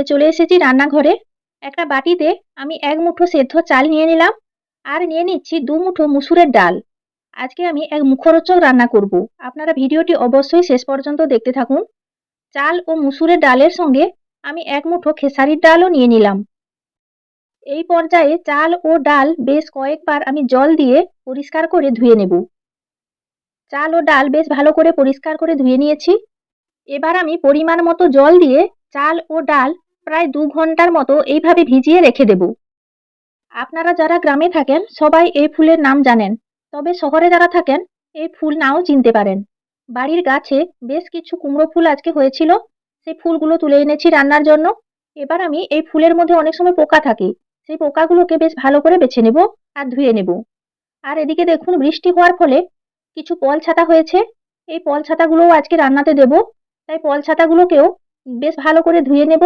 চলে এসেছি রান্নাঘরে। একটা বাটিতে আমি ১ মুঠো সেদ্ধ চাল নিয়ে নিলাম আর নিয়ে নিচ্ছি ২ মুঠো মুসুরের ডাল। আজকে আমি এক মুখরোচক রান্না করব। আপনারা ভিডিওটি অবশ্যই শেষ পর্যন্ত দেখতে থাকুন। চাল ও মুসুরের ডালের সঙ্গে আমি ১ মুঠো খেসারির ডালও নিয়ে নিলাম। এই পর্যায়ে চাল ও ডাল বেশ কয়েকবার আমি জল দিয়ে পরিষ্কার করে ধুয়ে নেব। চাল ও ডাল বেশ ভালো করে পরিষ্কার করে ধুয়ে নিয়েছি। এবার আমি পরিমাণ মতো জল দিয়ে চাল ও ডাল প্রায় ২ ঘন্টার মতো এইভাবে ভিজিয়ে রেখে দেব। আপনারা যারা গ্রামে থাকেন সবাই এই ফুলের নাম জানেন, তবে শহরে যারা থাকেন এই ফুল নাও চিনতে পারেন। বাড়ির গাছে বেশ কিছু কুমড়ো ফুল আজকে হয়েছিল, সেই ফুলগুলো তুলে এনেছি রান্নার জন্য। এবার আমি এই ফুলের মধ্যে অনেক সময় পোকা থাকে, সেই পোকাগুলোকে বেশ ভালো করে বেছে নেব আর ধুয়ে নেব। আর এদিকে দেখুন বৃষ্টি হওয়ার ফলে কিছু পল ছাতা হয়েছে, এই পল ছাতাগুলোও আজকে রান্নাতে দেব, তাই পল ছাতাগুলোকেও বেশ ভালো করে ধুয়ে নেব